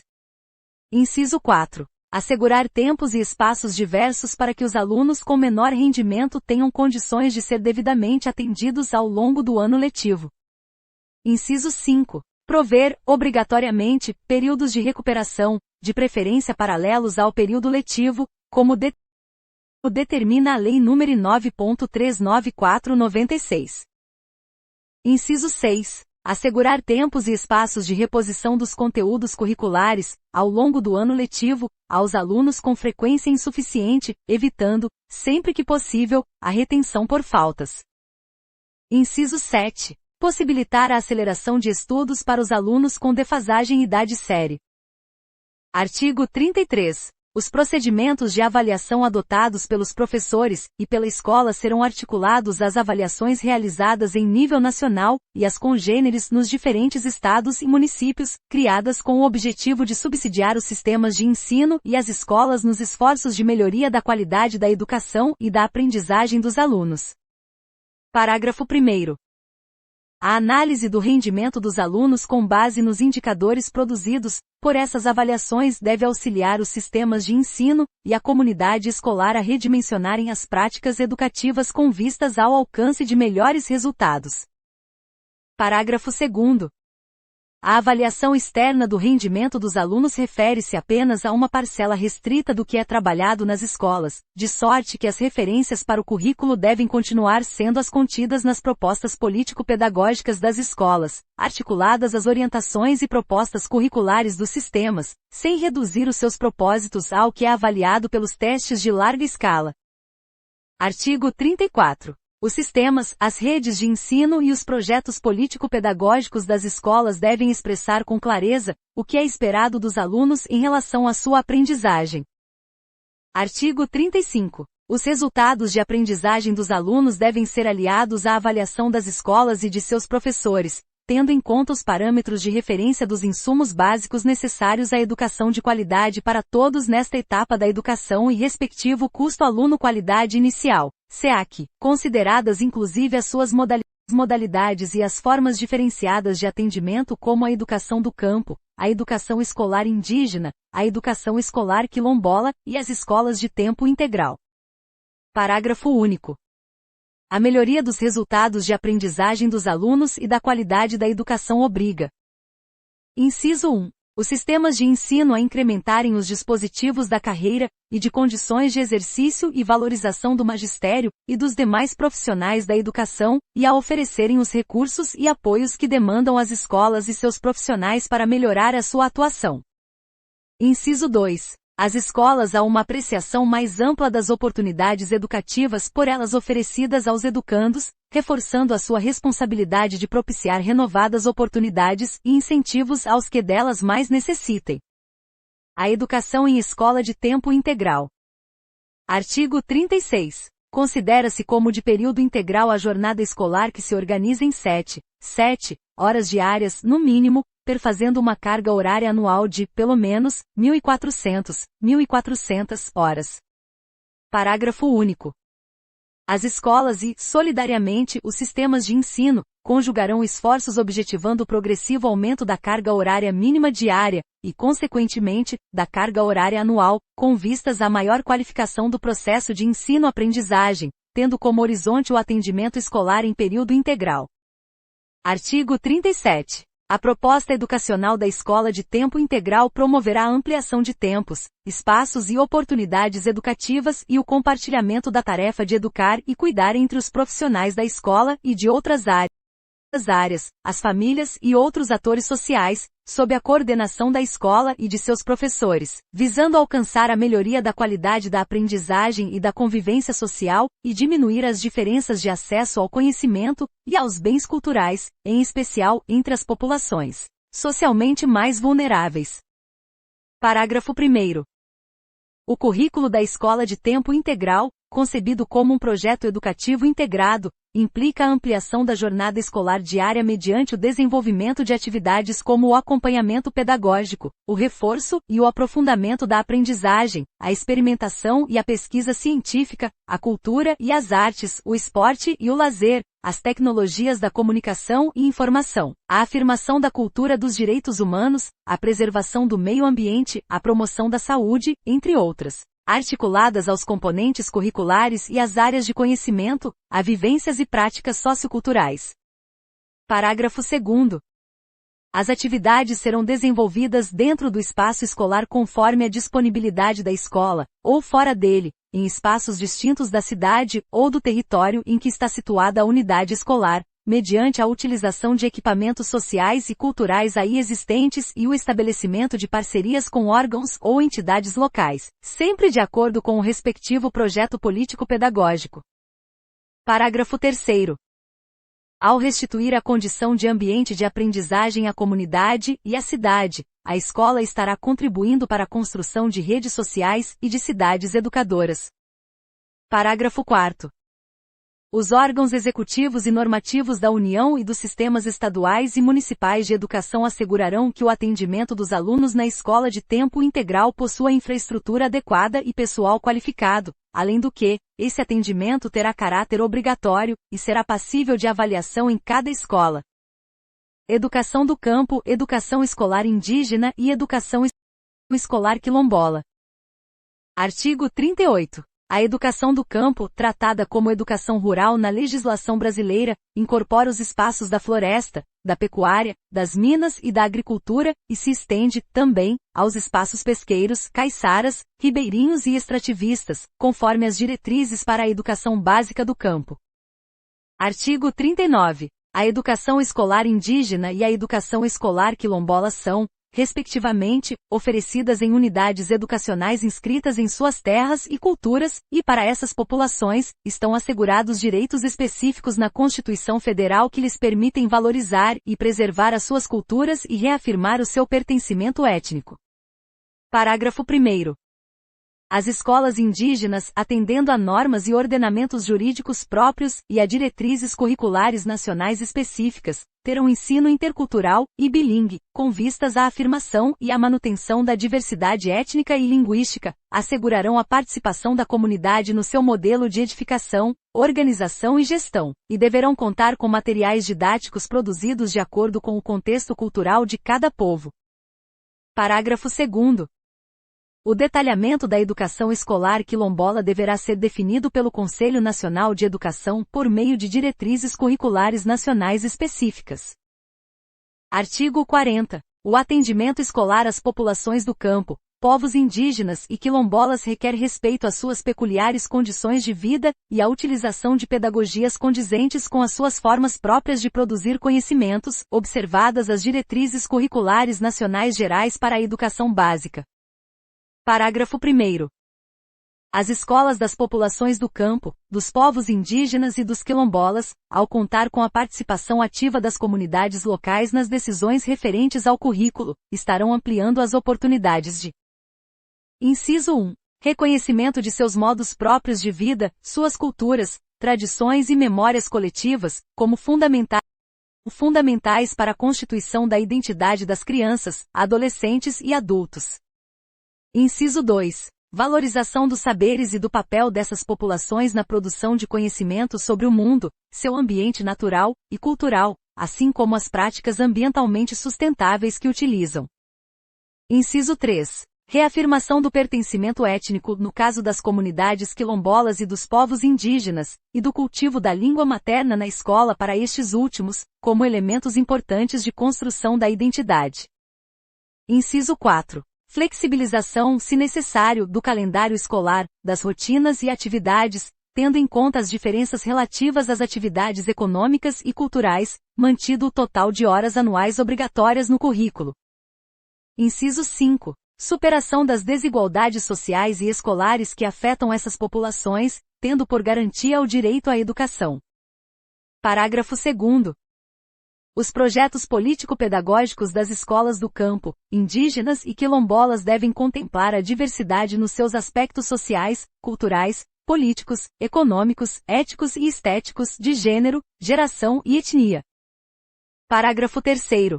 Inciso 4. Assegurar tempos e espaços diversos para que os alunos com menor rendimento tenham condições de ser devidamente atendidos ao longo do ano letivo. Inciso 5. Prover, obrigatoriamente, períodos de recuperação, de preferência paralelos ao período letivo, como o determina a Lei nº 9.394/96. Inciso 6. Assegurar tempos e espaços de reposição dos conteúdos curriculares, ao longo do ano letivo, aos alunos com frequência insuficiente, evitando, sempre que possível, a retenção por faltas. Inciso 7. Possibilitar a aceleração de estudos para os alunos com defasagem idade-série. Artigo 33. Os procedimentos de avaliação adotados pelos professores e pela escola serão articulados às avaliações realizadas em nível nacional e às congêneres nos diferentes estados e municípios, criadas com o objetivo de subsidiar os sistemas de ensino e as escolas nos esforços de melhoria da qualidade da educação e da aprendizagem dos alunos. Parágrafo 1º. A análise do rendimento dos alunos com base nos indicadores produzidos por essas avaliações deve auxiliar os sistemas de ensino e a comunidade escolar a redimensionarem as práticas educativas com vistas ao alcance de melhores resultados. Parágrafo 2º. A avaliação externa do rendimento dos alunos refere-se apenas a uma parcela restrita do que é trabalhado nas escolas, de sorte que as referências para o currículo devem continuar sendo as contidas nas propostas político-pedagógicas das escolas, articuladas às orientações e propostas curriculares dos sistemas, sem reduzir os seus propósitos ao que é avaliado pelos testes de larga escala. Artigo 34. Os sistemas, as redes de ensino e os projetos político-pedagógicos das escolas devem expressar com clareza o que é esperado dos alunos em relação à sua aprendizagem. Artigo 35. Os resultados de aprendizagem dos alunos devem ser aliados à avaliação das escolas e de seus professores, tendo em conta os parâmetros de referência dos insumos básicos necessários à educação de qualidade para todos nesta etapa da educação e respectivo custo-aluno-qualidade inicial, SEAC, consideradas inclusive as suas modalidades e as formas diferenciadas de atendimento como a educação do campo, a educação escolar indígena, a educação escolar quilombola e as escolas de tempo integral. Parágrafo único. A melhoria dos resultados de aprendizagem dos alunos e da qualidade da educação obriga. Inciso 1. Os sistemas de ensino a incrementarem os dispositivos da carreira e de condições de exercício e valorização do magistério e dos demais profissionais da educação, e a oferecerem os recursos e apoios que demandam as escolas e seus profissionais para melhorar a sua atuação. Inciso 2. As escolas a uma apreciação mais ampla das oportunidades educativas por elas oferecidas aos educandos, reforçando a sua responsabilidade de propiciar renovadas oportunidades e incentivos aos que delas mais necessitem. A educação em escola de tempo integral. Artigo 36. Considera-se como de período integral a jornada escolar que se organiza em 7 horas diárias, no mínimo, perfazendo uma carga horária anual de, pelo menos, 1.400 horas. Parágrafo único. As escolas e, solidariamente, os sistemas de ensino, conjugarão esforços objetivando o progressivo aumento da carga horária mínima diária, e, consequentemente, da carga horária anual, com vistas à maior qualificação do processo de ensino-aprendizagem, tendo como horizonte o atendimento escolar em período integral. Artigo 37. A proposta educacional da escola de tempo integral promoverá a ampliação de tempos, espaços e oportunidades educativas e o compartilhamento da tarefa de educar e cuidar entre os profissionais da escola e de outras áreas, as famílias e outros atores sociais, sob a coordenação da escola e de seus professores, visando alcançar a melhoria da qualidade da aprendizagem e da convivência social, e diminuir as diferenças de acesso ao conhecimento e aos bens culturais, em especial entre as populações socialmente mais vulneráveis. Parágrafo 1º. O currículo da escola de tempo integral, concebido como um projeto educativo integrado, implica a ampliação da jornada escolar diária mediante o desenvolvimento de atividades como o acompanhamento pedagógico, o reforço e o aprofundamento da aprendizagem, a experimentação e a pesquisa científica, a cultura e as artes, o esporte e o lazer, as tecnologias da comunicação e informação, a afirmação da cultura dos direitos humanos, a preservação do meio ambiente, a promoção da saúde, entre outras, articuladas aos componentes curriculares e às áreas de conhecimento, a vivências e práticas socioculturais. Parágrafo 2º. As atividades serão desenvolvidas dentro do espaço escolar conforme a disponibilidade da escola, ou fora dele, em espaços distintos da cidade ou do território em que está situada a unidade escolar, mediante a utilização de equipamentos sociais e culturais aí existentes e o estabelecimento de parcerias com órgãos ou entidades locais, sempre de acordo com o respectivo projeto político-pedagógico. Parágrafo 3º. Ao restituir a condição de ambiente de aprendizagem à comunidade e à cidade, a escola estará contribuindo para a construção de redes sociais e de cidades educadoras. Parágrafo 4º. Os órgãos executivos e normativos da União e dos sistemas estaduais e municipais de educação assegurarão que o atendimento dos alunos na escola de tempo integral possua infraestrutura adequada e pessoal qualificado, além do que, esse atendimento terá caráter obrigatório e será passível de avaliação em cada escola. Educação do campo, educação escolar indígena e educação escolar quilombola. Artigo 38. A educação do campo, tratada como educação rural na legislação brasileira, incorpora os espaços da floresta, da pecuária, das minas e da agricultura, e se estende, também, aos espaços pesqueiros, caiçaras, ribeirinhos e extrativistas, conforme as diretrizes para a educação básica do campo. Artigo 39. A educação escolar indígena e a educação escolar quilombola são, respectivamente, oferecidas em unidades educacionais inscritas em suas terras e culturas, e para essas populações, estão assegurados direitos específicos na Constituição Federal que lhes permitem valorizar e preservar as suas culturas e reafirmar o seu pertencimento étnico. Parágrafo 1º. As escolas indígenas, atendendo a normas e ordenamentos jurídicos próprios e a diretrizes curriculares nacionais específicas, terão ensino intercultural e bilíngue, com vistas à afirmação e à manutenção da diversidade étnica e linguística, assegurarão a participação da comunidade no seu modelo de edificação, organização e gestão, e deverão contar com materiais didáticos produzidos de acordo com o contexto cultural de cada povo. Parágrafo 2º. O detalhamento da educação escolar quilombola deverá ser definido pelo Conselho Nacional de Educação por meio de diretrizes curriculares nacionais específicas. Artigo 40. O atendimento escolar às populações do campo, povos indígenas e quilombolas requer respeito às suas peculiares condições de vida e a utilização de pedagogias condizentes com as suas formas próprias de produzir conhecimentos, observadas as diretrizes curriculares nacionais gerais para a educação básica. Parágrafo 1º. As escolas das populações do campo, dos povos indígenas e dos quilombolas, ao contar com a participação ativa das comunidades locais nas decisões referentes ao currículo, estarão ampliando as oportunidades de: Inciso 1. Reconhecimento de seus modos próprios de vida, suas culturas, tradições e memórias coletivas, como fundamentais para a constituição da identidade das crianças, adolescentes e adultos. Inciso 2. Valorização dos saberes e do papel dessas populações na produção de conhecimento sobre o mundo, seu ambiente natural e cultural, assim como as práticas ambientalmente sustentáveis que utilizam. Inciso 3. Reafirmação do pertencimento étnico no caso das comunidades quilombolas e dos povos indígenas, e do cultivo da língua materna na escola para estes últimos, como elementos importantes de construção da identidade. Inciso 4. Flexibilização, se necessário, do calendário escolar, das rotinas e atividades, tendo em conta as diferenças relativas às atividades econômicas e culturais, mantido o total de horas anuais obrigatórias no currículo. Inciso 5. Superação das desigualdades sociais e escolares que afetam essas populações, tendo por garantia o direito à educação. Parágrafo 2º. Os projetos político-pedagógicos das escolas do campo, indígenas e quilombolas devem contemplar a diversidade nos seus aspectos sociais, culturais, políticos, econômicos, éticos e estéticos, de gênero, geração e etnia. Parágrafo 3º.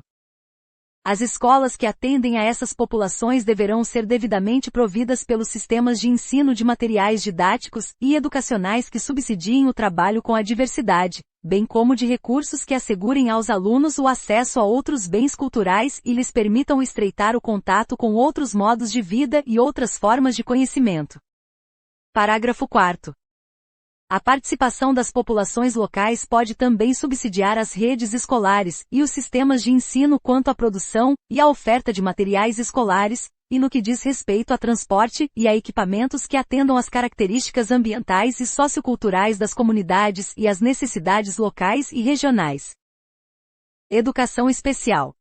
As escolas que atendem a essas populações deverão ser devidamente providas pelos sistemas de ensino de materiais didáticos e educacionais que subsidiem o trabalho com a diversidade, bem como de recursos que assegurem aos alunos o acesso a outros bens culturais e lhes permitam estreitar o contato com outros modos de vida e outras formas de conhecimento. Parágrafo 4º. A participação das populações locais pode também subsidiar as redes escolares e os sistemas de ensino quanto à produção e à oferta de materiais escolares, e no que diz respeito a transporte e a equipamentos que atendam às características ambientais e socioculturais das comunidades e às necessidades locais e regionais. Educação especial.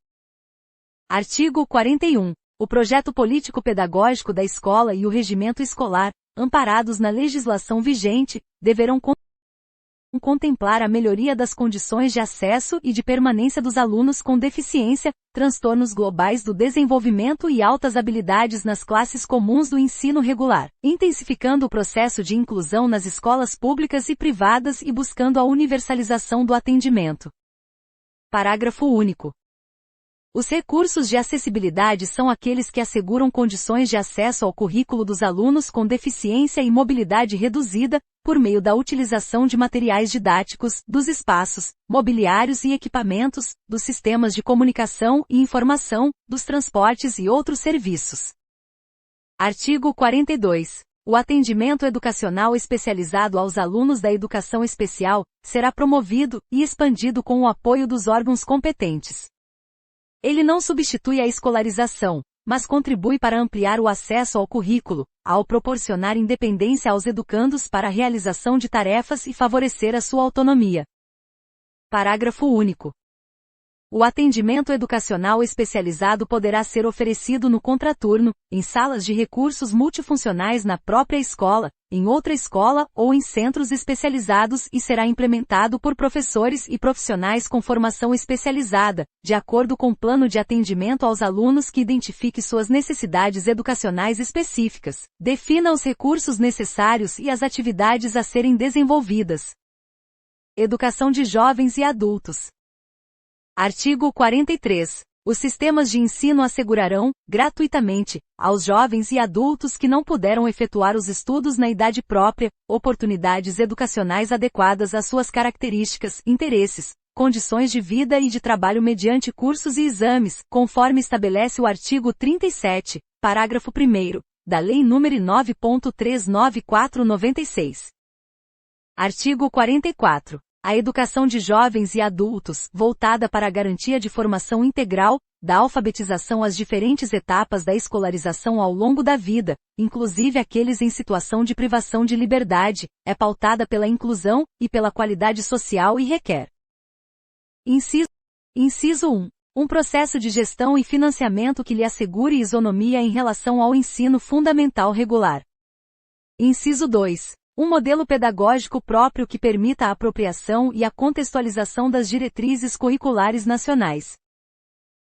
Artigo 41. O projeto político-pedagógico da escola e o regimento escolar, amparados na legislação vigente, deverão contemplar a melhoria das condições de acesso e de permanência dos alunos com deficiência, transtornos globais do desenvolvimento e altas habilidades nas classes comuns do ensino regular, intensificando o processo de inclusão nas escolas públicas e privadas e buscando a universalização do atendimento. Parágrafo único. Os recursos de acessibilidade são aqueles que asseguram condições de acesso ao currículo dos alunos com deficiência e mobilidade reduzida, por meio da utilização de materiais didáticos, dos espaços, mobiliários e equipamentos, dos sistemas de comunicação e informação, dos transportes e outros serviços. Artigo 42. O atendimento educacional especializado aos alunos da educação especial será promovido e expandido com o apoio dos órgãos competentes. Ele não substitui a escolarização, mas contribui para ampliar o acesso ao currículo, ao proporcionar independência aos educandos para a realização de tarefas e favorecer a sua autonomia. Parágrafo único. O atendimento educacional especializado poderá ser oferecido no contraturno, em salas de recursos multifuncionais na própria escola, em outra escola ou em centros especializados e será implementado por professores e profissionais com formação especializada, de acordo com o plano de atendimento aos alunos que identifique suas necessidades educacionais específicas, defina os recursos necessários e as atividades a serem desenvolvidas. Educação de jovens e adultos. Artigo 43. Os sistemas de ensino assegurarão, gratuitamente, aos jovens e adultos que não puderam efetuar os estudos na idade própria, oportunidades educacionais adequadas às suas características, interesses, condições de vida e de trabalho mediante cursos e exames, conforme estabelece o artigo 37, parágrafo 1º, da Lei nº 9.394/96. Artigo 44. A educação de jovens e adultos, voltada para a garantia de formação integral, da alfabetização às diferentes etapas da escolarização ao longo da vida, inclusive aqueles em situação de privação de liberdade, é pautada pela inclusão e pela qualidade social e requer. Inciso 1. Um processo de gestão e financiamento que lhe assegure isonomia em relação ao ensino fundamental regular. Inciso 2. Um modelo pedagógico próprio que permita a apropriação e a contextualização das diretrizes curriculares nacionais.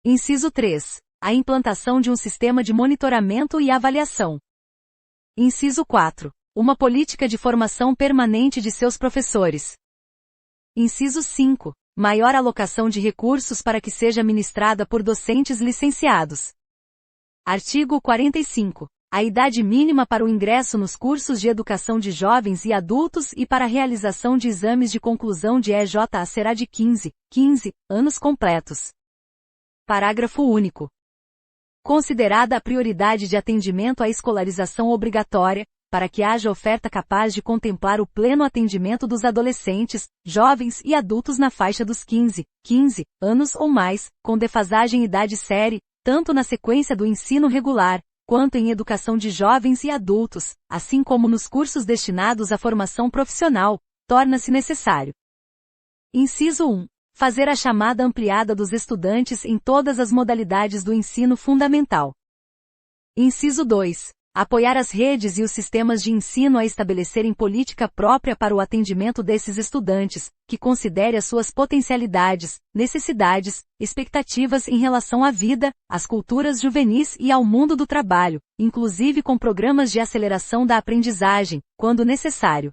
Inciso 3. A implantação de um sistema de monitoramento e avaliação. Inciso 4. Uma política de formação permanente de seus professores. Inciso 5. Maior alocação de recursos para que seja ministrada por docentes licenciados. Artigo 45. A idade mínima para o ingresso nos cursos de educação de jovens e adultos e para a realização de exames de conclusão de EJA será de 15 anos completos. Parágrafo único. Considerada a prioridade de atendimento à escolarização obrigatória, para que haja oferta capaz de contemplar o pleno atendimento dos adolescentes, jovens e adultos na faixa dos 15 anos ou mais, com defasagem idade-série, tanto na sequência do ensino regular, quanto em educação de jovens e adultos, assim como nos cursos destinados à formação profissional, torna-se necessário. Inciso 1. Fazer a chamada ampliada dos estudantes em todas as modalidades do ensino fundamental. Inciso 2. Apoiar as redes e os sistemas de ensino a estabelecerem política própria para o atendimento desses estudantes, que considere as suas potencialidades, necessidades, expectativas em relação à vida, às culturas juvenis e ao mundo do trabalho, inclusive com programas de aceleração da aprendizagem, quando necessário.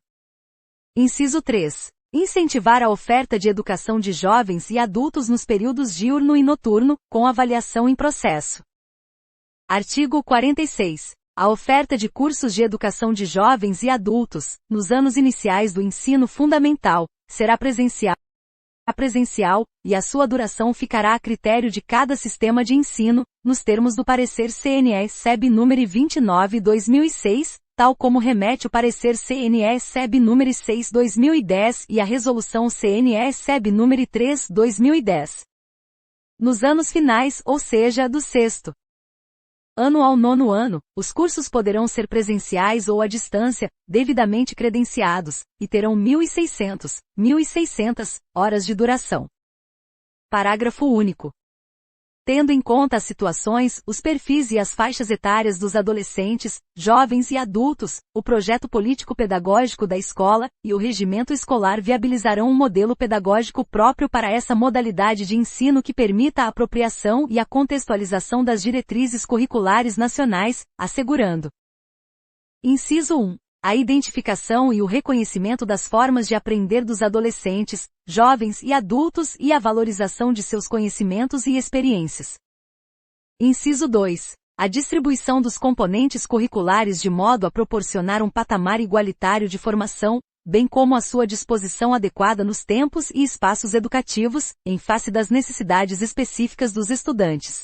Inciso 3. Incentivar a oferta de educação de jovens e adultos nos períodos diurno e noturno, com avaliação em processo. Artigo 46. A oferta de cursos de educação de jovens e adultos, nos anos iniciais do ensino fundamental, será presencial, e a sua duração ficará a critério de cada sistema de ensino, nos termos do parecer CNE-SEB nº 29/2006, tal como remete o parecer CNE-SEB nº 6/2010 e a resolução CNE-SEB nº 3/2010. Nos anos finais, ou seja, do sexto ano ao 9º ano, os cursos poderão ser presenciais ou à distância, devidamente credenciados, e terão 1.600 horas de duração. Parágrafo único. Tendo em conta as situações, os perfis e as faixas etárias dos adolescentes, jovens e adultos, o projeto político-pedagógico da escola e o regimento escolar viabilizarão um modelo pedagógico próprio para essa modalidade de ensino que permita a apropriação e a contextualização das diretrizes curriculares nacionais, assegurando: Inciso 1. A identificação e o reconhecimento das formas de aprender dos adolescentes, jovens e adultos e a valorização de seus conhecimentos e experiências. Inciso 2. A distribuição dos componentes curriculares de modo a proporcionar um patamar igualitário de formação, bem como a sua disposição adequada nos tempos e espaços educativos, em face das necessidades específicas dos estudantes.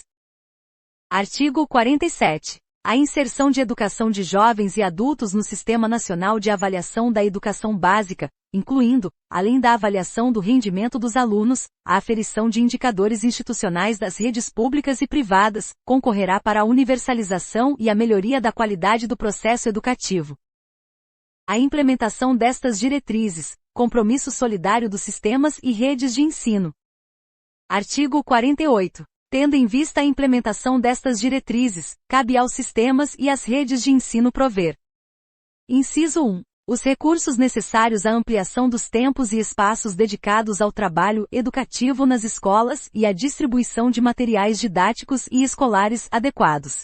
Artigo 47. A inserção de educação de jovens e adultos no Sistema Nacional de Avaliação da Educação Básica, incluindo, além da avaliação do rendimento dos alunos, a aferição de indicadores institucionais das redes públicas e privadas, concorrerá para a universalização e a melhoria da qualidade do processo educativo. A implementação destas diretrizes, compromisso solidário dos sistemas e redes de ensino. Artigo 48. Tendo em vista a implementação destas diretrizes, cabe aos sistemas e às redes de ensino prover. Inciso 1. Os recursos necessários à ampliação dos tempos e espaços dedicados ao trabalho educativo nas escolas e à distribuição de materiais didáticos e escolares adequados.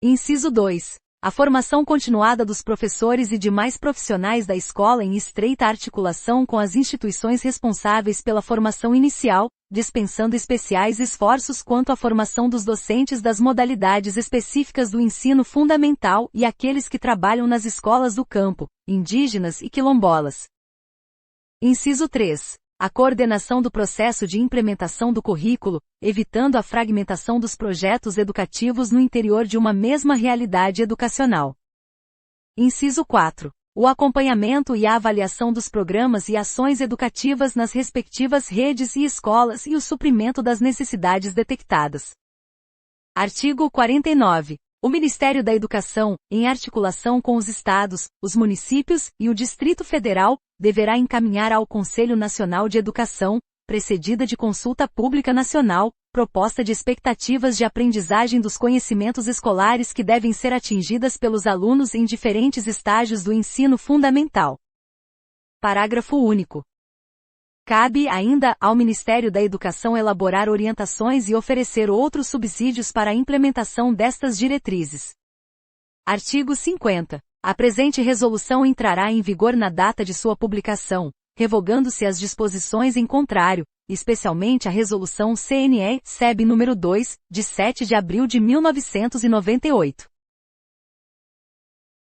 Inciso 2. A formação continuada dos professores e demais profissionais da escola em estreita articulação com as instituições responsáveis pela formação inicial, dispensando especiais esforços quanto à formação dos docentes das modalidades específicas do ensino fundamental e aqueles que trabalham nas escolas do campo, indígenas e quilombolas. Inciso 3. A coordenação do processo de implementação do currículo, evitando a fragmentação dos projetos educativos no interior de uma mesma realidade educacional. Inciso 4. O acompanhamento e a avaliação dos programas e ações educativas nas respectivas redes e escolas e o suprimento das necessidades detectadas. Artigo 49. O Ministério da Educação, em articulação com os estados, os municípios e o Distrito Federal, deverá encaminhar ao Conselho Nacional de Educação, precedida de consulta pública nacional, proposta de expectativas de aprendizagem dos conhecimentos escolares que devem ser atingidas pelos alunos em diferentes estágios do ensino fundamental. Parágrafo único. Cabe ainda ao Ministério da Educação elaborar orientações e oferecer outros subsídios para a implementação destas diretrizes. Artigo 50. A presente resolução entrará em vigor na data de sua publicação, revogando-se as disposições em contrário, especialmente a Resolução CNE-SEB nº 2, de 7 de abril de 1998.